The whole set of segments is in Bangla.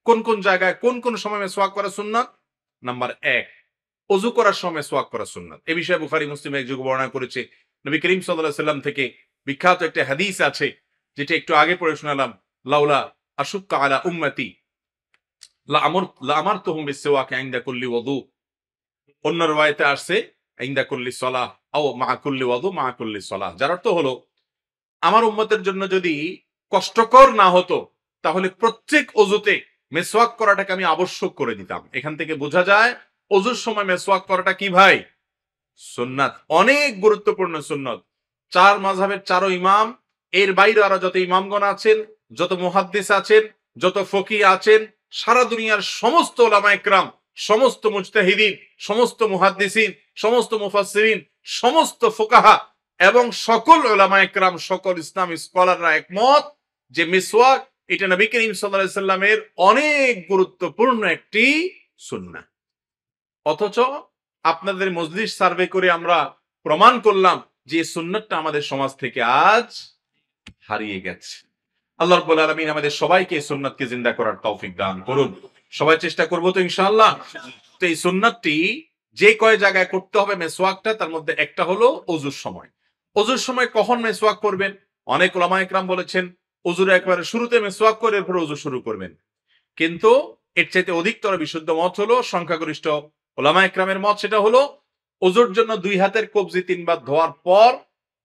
কোন কোন জায়গায় কোন কোন সময় মেসওয়াক করা সুন্নাত? নাম্বার 1, ওযু করার সময় মেসওয়াক করা সুন্নাত। এই বিষয়ে বুখারী মুসলিম একযোগে বর্ণনা করেছে। নবী করিম সাল্লাল্লাহু আলাইহি সাল্লাম থেকে বিখ্যাত একটা হাদিস আছে, যেটা একটু আগে পড়ে শোনালাম, লাউলা আশুক্কা আলা উম্মতি লা আমারতুহুম বিসওয়াক ইনদা কুল্লি ওযু। অন্য riwayate আসছে ইনদা কুল্লি সালাহ আও মা কুল্লি ওযু মা কুল্লি সালাহ। যার অর্থ হলো, আমার উম্মতের জন্য যদি কষ্টকর না হতো তাহলে প্রত্যেক ওযুতে মেসওয়াক করাটাকে আমি আবশ্যক করে দিতাম। এখান থেকে বোঝা যায় ওযুর সময় মেসওয়াক করাটা কি ভাই? সুন্নাত, অনেক গুরুত্বপূর্ণ সুন্নাত। 4 মাযহাবের 4 ইমাম, এর বাইরে আরো যত ইমামগণ আছেন, যত মুহাদ্দিস আছেন, যত ফকিহ আছেন, সারা দুনিয়ার সমস্ত উলামায়ে কেরাম, সমস্ত মুজতাহিদিন, সমস্ত মুহাদ্দিসিন, সমস্ত মুফাসসিরিন, সমস্ত ফুকাহা এবং সকল উলামায়ে কেরাম, সকল ইসলামী স্কলাররা একমত যে মিসওয়াক এটা নবী করিম সাল্লাল্লাহু আলাইহি সাল্লামের অনেক গুরুত্বপূর্ণ একটি সুন্নাহ। অথচ আপনাদের মজলিস সার্ভে করে আমরা প্রমাণ করলাম যে সুন্নাতটা আমাদের সমাজ থেকে আজ হারিয়ে গেছে। আল্লাহ রাব্বুল আলামিন আমাদের সবাইকে এই সুন্নাতকে জিন্দা করার তৌফিক দান করুন। সবাই চেষ্টা করব তো ইনশাআল্লাহ। তো এই সুন্নাতটি যে কয় জায়গায় করতে হবে মেসওয়াকটা, তার মধ্যে একটা হলো ওযুর সময়। ওযুর সময় কখন মেসওয়াক করবেন? অনেক উলামায়ে কেরাম বলেছেন ওযুর একবারে শুরুতে মেসওয়াক করে এরপর ওযু শুরু করবেন। কিন্তু এর চাইতে অধিকতর বিশুদ্ধ মত হলো, সংখ্যাগরিষ্ঠ উলামায়ে কেরামের মত, সেটা হলো ওযুর জন্য 2 হাতের কবজি 3 বার ধোয়ার পর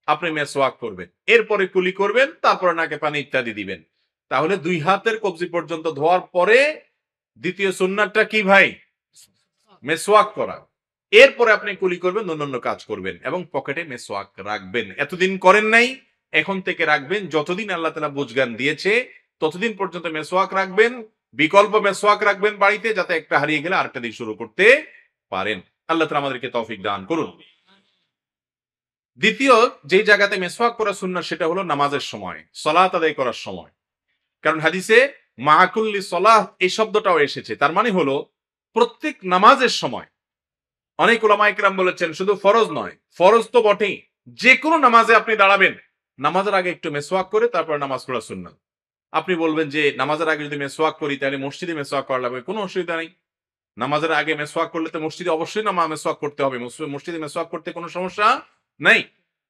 আপনি মেসওয়াক করবেন, এরপরে কুলি করবেন, তারপরে নাকে পানি ইত্যাদি দিবেন। তাহলে 2 হাতের কবজি পর্যন্ত ধোয়ার পরে দ্বিতীয় সুন্নাতটা কি ভাই? মেসওয়াক করা। এরপরে আপনি কুলি করবেন, অন্যান্য কাজ করবেন এবং পকেটে মেসওয়াক রাখবেন। এতদিন করেন নাই, এখন থেকে রাখবেন। যতদিন আল্লাহ তাআলা বুঝগান দিয়েছে ততদিন পর্যন্ত মেসওয়াক রাখবেন। বিকল্প মেসওয়াক রাখবেন বাড়িতে, যাতে একটা হারিয়ে গেলে আরেকটা দিয়ে শুরু করতে পারেন। আল্লাহ তাআলা আমাদেরকে তৌফিক দান করুন। দ্বিতীয় যে জায়গাতে মেসওয়াক করা সুন্নাত সেটা হলো নামাজের সময়, সালাত আদায় করার সময়। কারণ হাদিসে মাআকুল্লি সালাহ এই শব্দটাও এসেছে। তার মানে হলো প্রত্যেক নামাজের সময়। অনেক উলামায়ে কেরাম বলেছেন শুধু ফরজ নয়, ফরজ তো বটেই, যে কোনো নামাজে আপনি দাঁড়াবেন, নামাজের আগে একটু মেসওয়াক করে তারপর নামাজ পড়া সুন্নাত। আপনি বলবেন যে নামাজের আগে যদি মেসওয়াক করি তাহলে মসজিদে মেসওয়াক করা লাগবে। কোনো অসুবিধা নেই। নামাজের আগে মেসওয়াক করলে তো মসজিদে অবশ্যই মেসওয়াক করতে হবে। মসজিদে মেসওয়াক করতে কোনো সমস্যা নাই।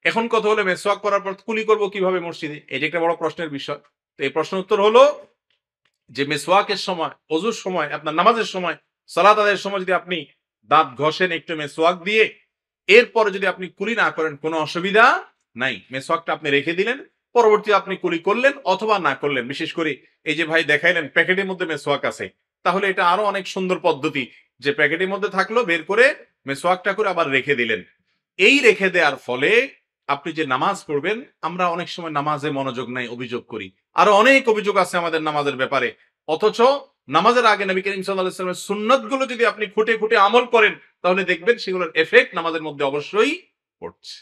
এখন কথা হলো মেসওয়াক করার পর কুলি করব কিভাবে মসজিদে? এটা একটা বড় প্রশ্নের বিষয়। তো এই প্রশ্নের উত্তর হলো যে মেসওয়াকের সময়, ওযুর সময়, আপনার নামাজের সময়, সালাত আদায়ের সময় যদি আপনি দাঁত ঘষেন একটু মেসওয়াক দিয়ে, এরপরে যদি আপনি কুলি না করেন কোনো অসুবিধা নাই। মেসওয়াকটা আপনি রেখে দিলেন, পরবর্তী আপনি কুলি করলেন অথবা না করলেন। বিশেষ করে এই যে ভাই দেখাইলেন প্যাকেটের মধ্যে মেসওয়াক আছে, তাহলে এটা আরো অনেক সুন্দর পদ্ধতি যে প্যাকেটের মধ্যে থাকলো, বের করে মেসওয়াকটা করে আবার রেখে দিলেন। এই রেখে দেওয়ার ফলে আপনি যে নামাজ পড়বেন, আমরা অনেক সময় নামাজে মনোযোগ নাই, অভিযোগ করি। আরো অনেক অভিযোগ আছে আমাদের নামাজের ব্যাপারে। অথচ নামাজের আগে নবী করিম সাল্লাল্লাহু আলাইহি ওয়াসাল্লামের সুন্নাতগুলো যদি আপনি খুঁটে খুঁটে আমল করেন, তাহলে দেখবেন সেগুলোর এফেক্ট নামাজের মধ্যে অবশ্যই পড়ছে।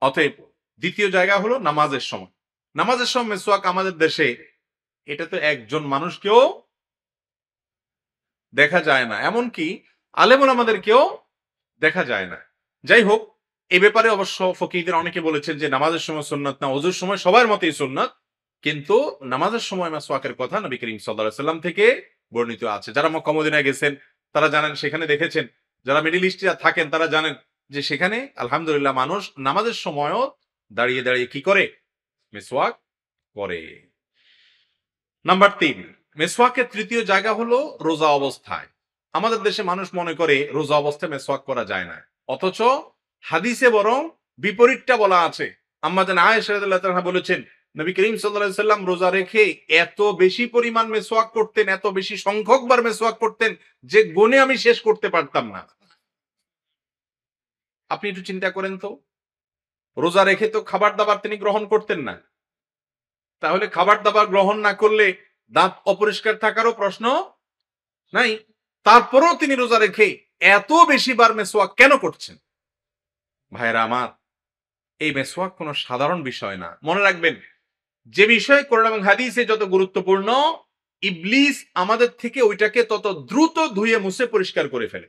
অতএব দ্বিতীয় জায়গা হলো নামাজের সময়। নামাজের সময় মেসওয়াক আমাদের দেশে এটা তো একজন মানুষকেও দেখা যায় না, এমনকি আলেম ওলামাদেরকেও দেখা যায় না। যাই হোক, এই ব্যাপারে অবশ্য ফকিহদের অনেকে বলেছেন যে নামাজের সময় সুন্নাত না, ওযুর সময় সবার মতেই সুন্নাত। কিন্তু নামাজের সময় মেসওয়াকের কথা নবী করিম সাল্লাল্লাহু আলাইহি সাল্লাম থেকে বর্ণিত আছে। যারা মক্কা মদিনায় গেছেন তারা জানেন, সেখানে দেখেছেন। যারা মিডল ইস্টে থাকেন তারা জানেন যে সেখানে আলহামদুলিল্লাহ মানুষ নামাজের সময়ও দাঁড়িয়ে দাঁড়িয়ে কি করে? মেসওয়াক করে। নাম্বার 3, মেসওয়াকের তৃতীয় জায়গা হলো রোজা অবস্থায়। আমাদের দেশে মানুষ মনে করে রোজা অবস্থায় মেসওয়াক করা যায় না, অথচ হাদিসে বরং বিপরীতটা বলা আছে। আম্মা জান আয়েশা রাদিয়াল্লাহু তাআলা বলেছেন নবী করিম সাল্লাল্লাহু আলাইহি সাল্লাম রোজা রেখে এত বেশি পরিমাণ মেসওয়াক করতেন, এত বেশি সংখ্যকবার মেসওয়াক করতেন যে গুণে আমি শেষ করতে পারতাম না। আপনি একটু চিন্তা করেন তো, রোজা রেখে তো খাবার দাবার তিনি গ্রহণ করতেন না। তাহলে খাবার দাবার গ্রহণ না করলে দাঁত অপরিষ্কার থাকারও প্রশ্ন নাই। তারপরেও তিনি রোজা রেখে এত বেশি বার মেসওয়াক কেন করছেন? ভাইরা আমার, এই মেসওয়াক কোনো সাধারণ বিষয় না। মনে রাখবেন, যে বিষয় কোরআন এবং হাদিসে যত গুরুত্বপূর্ণ, ইবলিস আমাদের থেকে ওইটাকে তত দ্রুত ধুয়ে মুছে পরিষ্কার করে ফেলে।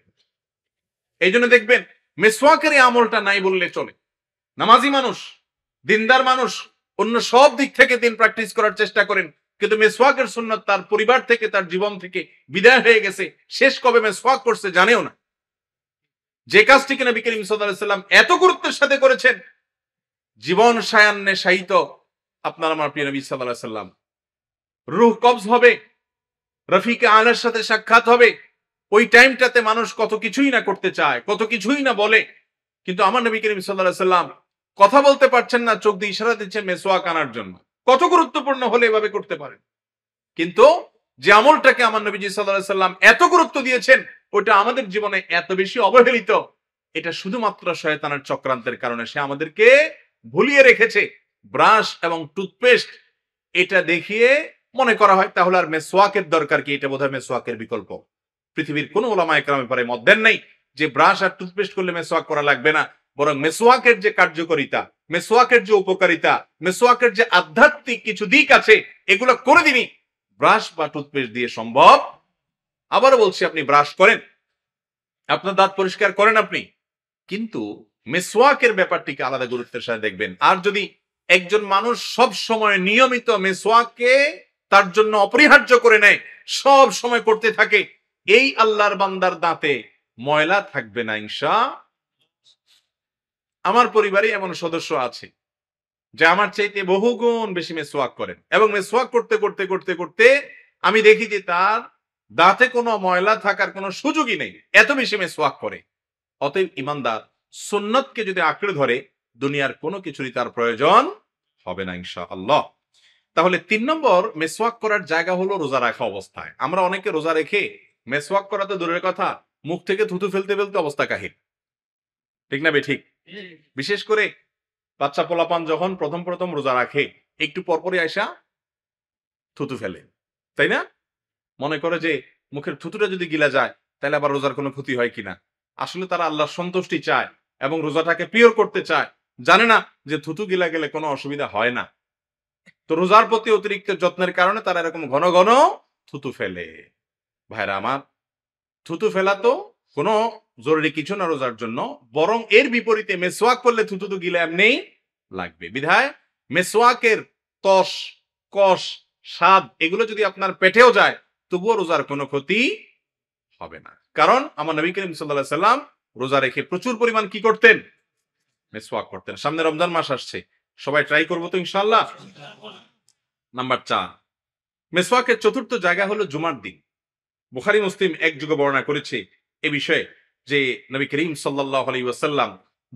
এই জন্য দেখবেন মেসওয়াকের এই আমলটা নাই বললে চলে। নামাজি মানুষ, দিনদার মানুষ অন্য সব দিক থেকে দিন প্র্যাকটিস করার চেষ্টা করেন, কিন্তু মেসওয়াকের সুন্নাত তার পরিবার থেকে, তার জীবন থেকে বিদায় হয়ে গেছে। শেষ কবে মেসওয়াক করছে জানেও না। যে কাজটিকে নবী করিম সাল্লাল্লাহু আলাইহি ওয়াসাল্লাম এত গুরুত্বের সাথে করেছেন, জীবন সায়ান্নে শায়িত আপনার আমার প্রিয় নবী সাল্লাল্লাহু আলাইহি ওয়াসাল্লাম, রূহ কবজ হবে, রফিকে আলার সাথে সাক্ষাৎ হবে। ওই টাইমটাতে মানুষ কত কিছুই না করতে চায়, কত কিছুই না বলে, কিন্তু আমার নবী করিম সাল্লাল্লাহু আলাইহি ওয়াসাল্লাম কথা বলতে পারছেন না, চোখ দিয়ে ইশারা দিচ্ছেন মেসওয়াক আনার জন্য। কত গুরুত্বপূর্ণ হলে এভাবে করতে পারেন। কিন্তু যে আমলটাকে আমার নবীজি সাল্লাল্লাহু আলাইহি ওয়াসাল্লাম এত গুরুত্ব দিয়েছেন, ওটা আমাদের জীবনে এত বেশি অবহেলিত, এটা শুধুমাত্র শয়তানের চক্রান্তের কারণে। সে আমাদেরকে ভুলিয়ে রেখেছে। ব্রাশ এবং টুথপেস্ট এটা দেখিয়ে মনে করা হয় তাহলে আর মেসওয়াকের দরকার কি, এটা বোধহয় মেসওয়াকের বিকল্প। পৃথিবীর কোন উলামা একরামের পরে মত দেন নাই যে ব্রাশ আর টুথপেস্ট করলে মেসওয়াক করা লাগবে না, বরং মেসওয়াকের যে কার্যকারিতা, মেসওয়াকের যে উপকারিতা, মেসওয়াকের যে আধ্যাত্মিক কিছু দিক আছে, এগুলো করে দিনই ব্রাশ বা টুথপেস্ট দিয়ে সম্ভব। আবারও বলছি, আপনি ব্রাশ করেন, আপনার দাঁত পরিষ্কার করেন আপনি, কিন্তু মেসওয়াকের ব্যাপারটিকে আলাদা গুরুত্বের সাথে দেখবেন। আর যদি একজন মানুষ সব সময় নিয়মিত মেসওয়াককে তার জন্য অপরিহার্য করে নেয়, সব সময় করতে থাকে, এই আল্লাহর বান্দার দাঁতে ময়লা থাকবে না ইনশাআল্লাহ। আমার পরিবারে এমন সদস্য আছে যে আমার চাইতে বহুগুণ বেশি মেসওয়াক করেন, এবং মেসওয়াক করতে করতে করতে করতে আমি দেখি যে তার দাঁতে কোনো ময়লা থাকার কোনো সুযোগই নেই, এত বেশি মেসওয়াক করে। অতএব ইমানদার সুন্নতকে যদি আঁকড়ে ধরে, দুনিয়ার কোনো কিছুরই তার প্রয়োজন হবে না ইনশাআল্লাহ। তাহলে 3 নম্বর মেসওয়াক করার জায়গা হলো রোজা রাখা অবস্থায়। আমরা অনেকে রোজা রেখে মেসওয়াক করা তো দূরের কথা, মুখ থেকে থুতু ফেলতে ফেলতে অবস্থা কাহিল, ঠিক না ঠিক? বিশেষ করে বাচ্চা পোলাপান যখন প্রথম প্রথম রোজা রাখে, একটু পরপরই আয়সা থুতু ফেলে, তাই না? মনে করে যে মুখের থুতুটা যদি গিলা যায় তাহলে আবার রোজার কোনো ক্ষতি হয় কিনা। আসলে তারা আল্লাহর সন্তুষ্টি চায় এবং রোজাটাকে পিওর করতে চায়, জানে না যে থুতু গিলা গেলে কোনো অসুবিধা হয় না। তো রোজার প্রতি অতিরিক্ত যত্নের কারণে তারা এরকম ঘন ঘন থুতু ফেলে। ভাইরা আমার, থুতু ফেলা তো কোনো জরুরি কিছু না রোজার জন্য, বরং এর বিপরীতে মেসওয়াক করলে থুতু তো গিলে এমনি লাগবে। বিধায় মেসওয়াকের তস, কষ, স্বাদ এগুলো যদি আপনার পেটেও যায়, তবুও রোজার কোনো ক্ষতি হবে না। কারণ আমার নবী করিম সাল্লাল্লাহু আলাইহি সাল্লাম রোজা রেখে প্রচুর পরিমাণ কি করতেন? মেসওয়াক করতেন। সামনে রমজান মাস আসছে, সবাই ট্রাই করবো তো ইনশাআল্লাহ। নাম্বার 4, মেসওয়াকের চতুর্থ জায়গা হলো জুমার দিন। বুখারী মুসলিম এক যুগে বর্ণনা করেছে এ বিষয়ে যে নবী করিম সাল্লাল্লাহু আলাইহি ওয়াসাল্লাম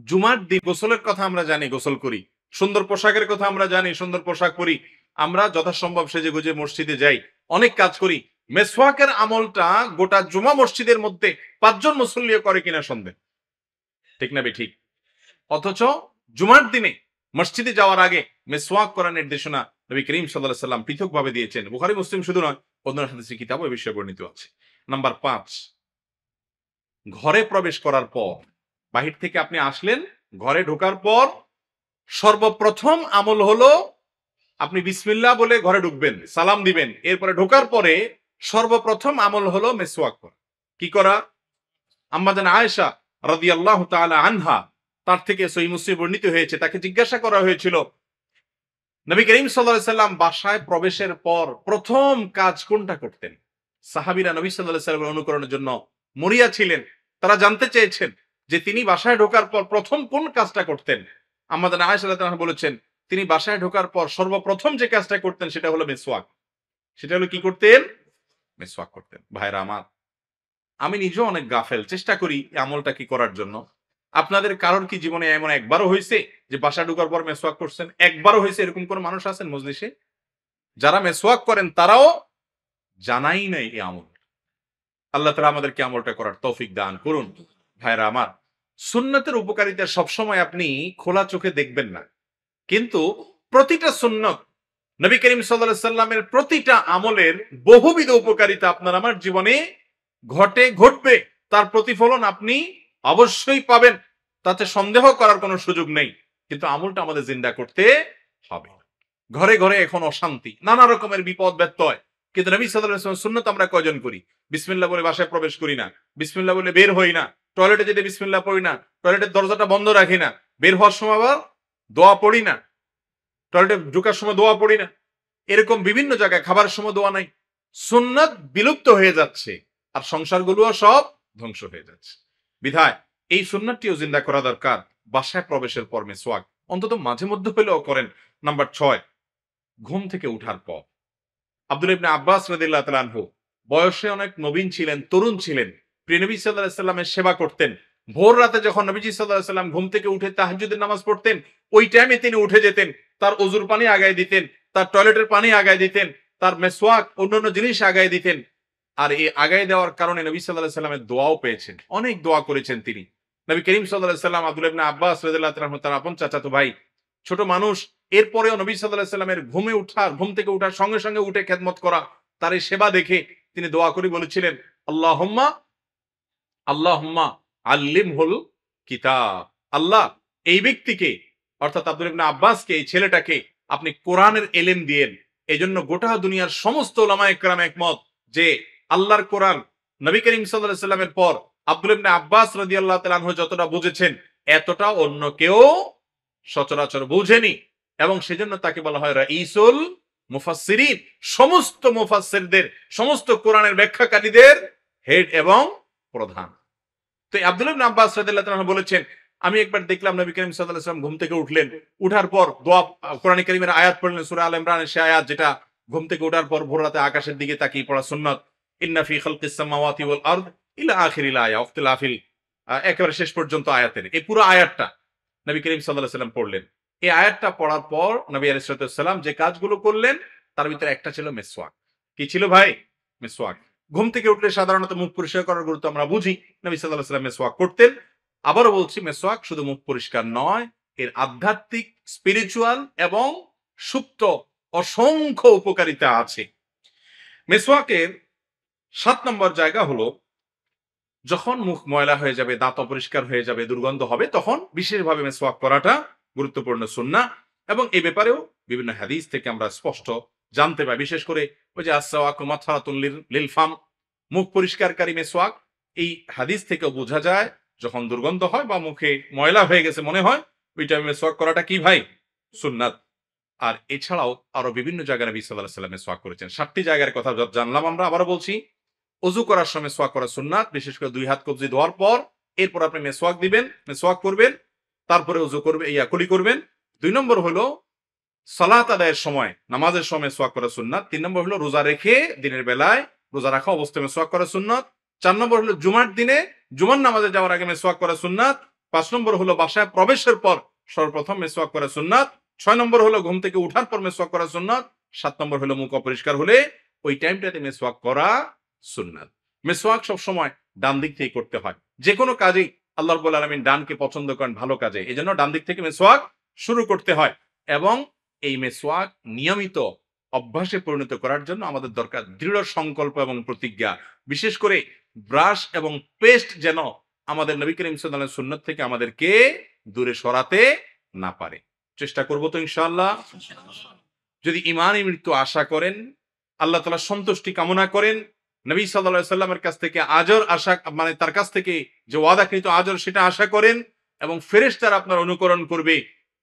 জুমার দিন, গোসলের কথা আমরা জানি, গোসল করি, সুন্দর পোশাকের কথা আমরা জানি, সুন্দর পোশাক পরি, আমরা যথাসম্ভব সেজে গুজে মসজিদে যাই, অনেক কাজ করি। মেসওয়াকের আমলটা গোটা জুমা মসজিদের মধ্যে 5 জন মুসল্লিও করে কিনা সন্দেহ, ঠিক না ঠিক? অথচ জুমার দিনে মসজিদে যাওয়ার আগে মেসওয়াক করার নির্দেশনা নবী করিম সাল্লাল্লাহু আলাইহি ওয়াসাল্লাম পৃথকভাবে দিয়েছেন। বুখারী মুসলিম শুধু নয়, অন্যান্য হাদিসের কিতাবও এই বিষয়ে বর্ণিত আছে। নাম্বার 5, ঘরে প্রবেশ করার পর, বাহির থেকে আপনি আসলেন, ঘরে ঢোকার পর সর্বপ্রথম আমল হলো আপনি বিসমিল্লাহ বলে ঘরে ঢুকবেন, সালাম দিবেন। এরপরে ঢোকার পরে সর্বপ্রথম আমল হলো মেসওয়াক করা। কি করা? আম্মা জান আয়েশা রাদিয়াল্লাহু তাআলা আনহা, তার থেকে সহিহ মুসলিম বর্ণিত হয়েছে, তাকে জিজ্ঞাসা করা হয়েছিল নবী করিম সাল্লাল্লাহু আলাইহি সাল্লাম বাসায় প্রবেশের পর প্রথম কাজ কোনটা করতেন। সাহাবীরা নবী সাল্লাল্লাহু আলাইহি সাল্লামের অনুকরণের জন্য মরিয়া ছিলেন। তারা জানতে চেয়েছেন যে তিনি বাসায় ঢোকার পর প্রথম কোন কাজটা করতেন। আম্মা জান আয়েশা রাদিয়াল্লাহু আনহা বলেছেন, তিনি বাসায় ঢোকার পর সর্বপ্রথম যে কাজটা করতেন সেটা হলো মেসওয়াক। সেটা হলো কি করতেন? মেসওয়াক করতেন। ভাইরা আমার, আমি নিজেও অনেক গাফেল, চেষ্টা করি এই আমলটা কি করার জন্য। আপনাদের কারোর কি জীবনে এমন একবারও হয়েছে যে বাসা ঢোকার পর মেসওয়াক করছেন? একবারও হয়েছে এরকম কোন মানুষ আছেন মজলিসে? যারা মেসওয়াক করেন তারাও জানাই নাই এই আমল। আল্লাহ তাআলা আমাদেরকে আমলটা করার তৌফিক দান করুন। ভাইরা আমার, সুন্নতের উপকারিতা সবসময় আপনি খোলা চোখে দেখবেন না, কিন্তু প্রতিটা সুন্নত, নবী করিম সাল্লাল্লাহু আলাইহি সাল্লামের প্রতিটা আমলের বহুবিধ উপকারিতা আপনার আমার জীবনে ঘটবে, তার প্রতিফলন আপনি অবশ্যই পাবেন, তাতে সন্দেহ করার কোনো সুযোগ নেই। কিন্তু আমলটা আমাদের জিন্দা করতে হবে। ঘরে ঘরে এখন অশান্তি, নানা রকমের বিপদ ব্যত্যয়, কিন্তু নবী সাল্লাল্লাহু আলাইহি ওয়াসাল্লাম সুন্নত আমরা কয়জন করি? বিসমিল্লাহ বলে বাসায় প্রবেশ করি না, বিসমিল্লাহ বলে বের হই না, টয়লেটে যেতে বিসমিল্লাহ পড়ি না, টয়লেটের দরজাটা বন্ধ রাখি না, বের হওয়ার সময় আবার দোয়া পড়ি না, টয়লেটে ঢোকার সময় দোয়া পড়ি না। এরকম বিভিন্ন জায়গায় খাবার সময় দোয়া নাই। সুন্নাত বিলুপ্ত হয়ে যাচ্ছে, আর সংসারগুলোও সব ধ্বংস হয়ে যাচ্ছে। বিধায় এই সুন্নাতটিও জিন্দা করা দরকার। বাসায় প্রবেশের পর মিসওয়াক অন্তত মাঝে মধ্যে হলেও করেন। নাম্বার 6, ঘুম থেকে উঠার পর। আব্দুল্লাহ ইবনে আব্বাস রাদিয়াল্লাহু তাআলা আনহু বয়সে অনেক নবীন ছিলেন, তরুণ ছিলেন, প্রিয় নবী সাল্লাল্লাহু আলাইহি সাল্লামের সেবা করতেন। ভোর রাতে যখন নবীজি সাল্লাল্লাহু আলাইহি সাল্লাম ঘুম থেকে উঠে তাহাজ্জুদের নামাজ পড়তেন, ওই টাইমে তিনি উঠে যেতেন, তার ওযুর পানি আগায় দিতেন, তার টয়লেটের পানি আগায় দিতেন, তার মেসওয়াক অন্যান্য জিনিস আগায় দিতেন। আর এই আগায় দেওয়ার কারণে নবী সাল্লাল্লাহু আলাইহি সাল্লামের দোয়াও পেয়েছেন, অনেক দোয়া করেছেন তিনি। নবী করিম সাল্লাল্লাহু আলাইহি সাল্লাম আব্দুল্লাহ ইবনে আব্বাস রাদিয়াল্লাহু তাআলা আনহু তার আপন চাচাতো ভাই, ছোট মানুষ, এরপরেও নবী সাল্লাল্লাহু আলাইহি সাল্লামের ঘুম থেকে উঠার সঙ্গে সঙ্গে উঠে খেদমত করা, তার এই সেবা দেখে তিনি দোয়া করে বলেছিলেন, আল্লাহুম্মা আল্লাহুম্মা আল্লিমহুল কিতাব। আল্লাহ এই ব্যক্তিকে, অর্থাৎ আব্দুল্লাহ ইবনে আব্বাসকে, এই ছেলেটাকে আপনি কোরআনের এলেম দিয়েন। এজন্য গোটা দুনিয়ার সমস্ত উলামায়ে কেরাম একমত যে আল্লাহর কোরআন নবী করিম সাল্লাল্লাহু আলাইহি সাল্লামের পর আব্দুল্লাহ ইবনে আব্বাস রাদিয়াল্লাহু তাআলা আনহু যতটা বুঝেছেন, এতটা অন্য কেউ সচরাচর বুঝেনি। এবং সেজন্য তাকে বলা হয় রাইসুল মুফাসসিরিন, সমস্ত মুফাসসিরদের, সমস্ত কোরআনের ব্যাখ্যাকারীদের হেড এবং প্রধান। তো আব্দুল্লাহ ইবনে আব্বাস রাদিয়াল্লাহু তাআলা বলেছেন, আমি একবার দেখলাম নবী করিম সাল্লাল্লাহু আলাইহি ওয়াসাল্লাম ঘুম থেকে উঠলেন, উঠার পর দোয়া, কোরআন কারীমের আয়াত পড়লেন, সূরা আল ইমরানের সেই আয়াত যেটা ঘুম থেকে ওঠার পর ভোর রাতে আকাশের দিকে তাকিয়ে পড়া সুন্নাত, ইন্না ফি খালকিস সামাওয়াতি ওয়াল আরদ ইলা আখিরিল আয়া ইখতিলাফিল, একেবারে শেষ পর্যন্ত আয়াতের এই পুরো আয়াতটা নবী করিম সাল্লাল্লাহু আলাইহি ওয়াসাল্লাম পড়লেন। এই আয়াতটা পড়ার পর নবী আলাইহিস সালাম যে কাজগুলো করলেন তার ভিতরে একটা ছিল মিসওয়াক। কি ছিল ভাই? মিসওয়াক। ঘুম থেকে উঠলে সাধারণত মুখ পরিষ্কার করার গুরুত্ব আমরা বুঝি, নবী সাল্লাল্লাহু আলাইহি ওয়াসাল্লাম মিসওয়াক করতেন। আবারও বলছি, মিসওয়াক শুধু মুখ পরিষ্কার নয়, এর আধ্যাত্মিক, স্পিরিচুয়াল এবং সুপ্ত অসংখ্য উপকারিতা আছে। মিসওয়াকের 7 নম্বর জায়গা হলো, যখন মুখ ময়লা হয়ে যাবে, দাঁত অপরিষ্কার হয়ে যাবে, দুর্গন্ধ হবে, তখন বিশেষভাবে মিসওয়াক করাটা গুরুত্বপূর্ণ সুন্নাহ। এবং এই ব্যাপারেও বিভিন্ন হাদিস থেকে আমরা স্পষ্ট জানতে পাই। বিশেষ করে ওই যে আসওয়াকু মাতহারাতুন লিল ফাম, মুখ পরিষ্কারকারী মিসওয়াক, এই হাদিস থেকেও বোঝা যায় যখন দুর্গন্ধ হয় বা মুখে ময়লা হয়ে গেছে মনে হয়, ওই টাইমে মিসওয়াক করাটা কি ভাই? সুন্নাত। আর এছাড়াও আরো বিভিন্ন জায়গায় নবী সাল্লাল্লাহু আলাইহি ওয়াসাল্লাম মিসওয়াক করেছেন। 7টি জায়গার কথা জানলাম আমরা। আবারও বলছি, ওযু করার সময় মিসওয়াক করা সুন্নাত, বিশেষ করে 2 হাত কবজি ধোয়ার পর এরপর আপনি মিসওয়াক দিবেন, মিসওয়াক করবেন, তারপরে ওযু করবে, কুলি করবেন। 2 নম্বর হলো সালাত আদায়ের সময়, নামাজের সময় মিসওয়াক করা সুন্নাত। 3 নম্বর হলো রোজা রেখে দিনের বেলায়, রোজা রাখা অবস্থায় মিসওয়াক করা সুন্নাত। 4 নম্বর হলো জুমার দিনে, জুমার নামাজে যাওয়ার আগে মিসওয়াক করা সুন্নাত। 5 নম্বর হলো বাসায় প্রবেশের পর সর্বপ্রথম মিসওয়াক করা সুন্নাত। 6 নম্বর হলো ঘুম থেকে উঠার পর মিসওয়াক করা সুন্নাত। 7 নম্বর হলো মুখ অপরিষ্কার হলে ওই টাইমটাতে মিসওয়াক করা সুন্নাত। মিসওয়াক সব সময় ডান দিক থেকে করতে হয়। যে কোনো কাজেই আল্লাহ রাব্বুল আলামিন ডানকে পছন্দ করেন ভালো কাজে, এজন্য ডান দিক থেকে মিসওয়াক শুরু করতে হয়। এবং এই মিসওয়াক নিয়মিত অভ্যাসে পরিণত করার জন্য আমাদের দরকার দৃঢ় সংকল্প এবং প্রতিজ্ঞা। বিশেষ করে ব্রাশ এবং পেস্ট যেন আমাদের নবী করিম সাল্লাল্লাহু আলাইহি ওয়াসাল্লামের সুন্নাত থেকে আমাদেরকে দূরে সরাতে না পারে। চেষ্টা করব তো ইনশাআল্লাহ। যদি ঈমানী মৃত্যু আশা করেন, আল্লাহ তাআলা সন্তুষ্টি কামনা করেন, নবী সাল্লাল্লাহু আলাইহি ওয়াসাল্লামের কাছ থেকে আজর আশা, মানে তার কাছ থেকে যে ওয়াদাকৃত আজর সেটা আশা করেন, এবং ফেরেশতারা আপনার অনুকরণ করবে,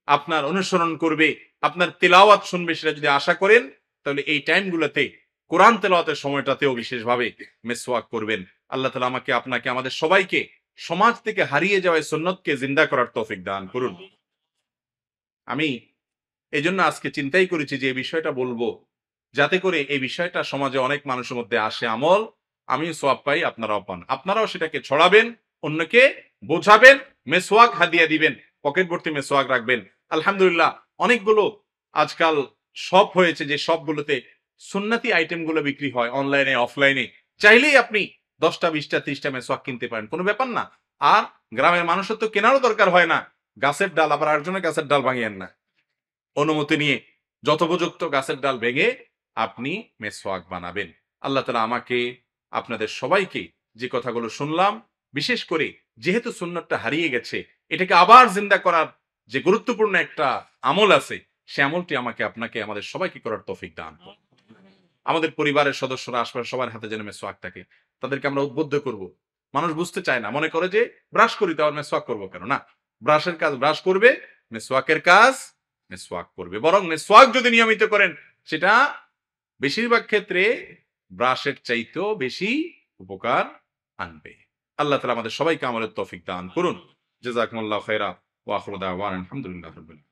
আপনার অনুসরণ করবে, আপনার তেলাওয়াত শুনবে, সেটা যদি আশা করেন, তাহলে এই টাইমগুলোতে কোরআন তেলাওয়াতের সময়টাতেও বিশেষভাবে মিসওয়াক করবেন। আল্লাহ তাআলা আমাকে, আপনাকে, আমাদের সবাইকে সমাজ থেকে হারিয়ে যাওয়া সুন্নতকে জিন্দা করার তৌফিক দান করুন। আমি এজন্য আজকে চিন্তাই করেছি যে এই বিষয়টা বলবো, যাতে করে এই বিষয়টা সমাজে অনেক মানুষের মধ্যে আসে আমল, আমিও সওয়াব পাই, আপনারাও পান। আপনারাও সেটাকে ছড়াবেন, অন্যকে বোঝাবেন, মিসওয়াক হাদিয়া দিবেন, পকেট ভর্তি মিসওয়াক রাখবেন। আলহামদুলিল্লাহ, অনেকগুলো আজকাল শপ হয়েছে, যে শপগুলোতে সুন্নতি আইটেমগুলো বিক্রি হয় অনলাইনে, অফলাইনে। চাইলেই আপনি 10টা 20টা 30টা মিসওয়াক কিনতে পারেন, কোনো ব্যাপার না। আর গ্রামের মানুষের তো কেনারও দরকার হয় না। গাছের ডাল, আবার আরেকজনের গাছের ডাল ভাঙিয়েন না, অনুমতি নিয়ে যথোপযুক্ত গাছের ডাল ভেঙে আপনি মিসওয়াক বানাবেন। আল্লাহ তাআলা আমাকে, আপনাদের সবাইকে যে কথাগুলো শুনলাম, বিশেষ করে যেহেতু সুন্নতটা হারিয়ে গেছে, এটাকে আবার জিন্দা করার যে গুরুত্বপূর্ণ একটা আমল আছে, সে আমলটি আমাকে, আপনাকে, আমাদের সবাইকে করার তৌফিক দান করুন। আমাদের পরিবারের সদস্যরা, আশপাশের সবার হাতে যেন মিসওয়াক থাকে, তাদেরকে আমরা উদ্বুদ্ধ করব। মানুষ বুঝতে চায় না, মনে করে যে ব্রাশ করি তো আর মিসওয়াক করবো কেন? না, ব্রাশের কাজ ব্রাশ করবে, মিসওয়াকের কাজ মিসওয়াক করবে। বরং মিসওয়াক যদি নিয়মিত করেন, সেটা বেশিরভাগ ক্ষেত্রে ব্রাশের চাইতেও বেশি উপকার আনবে। আল্লাহ তাআলা আমাদের সবাইকে আমলের তৌফিক দান করুন। জাযাকুমুল্লাহু খাইরা ওয়া আখিরু দাওয়ানা আলহামদুলিল্লাহি রাব্বিল আলামিন।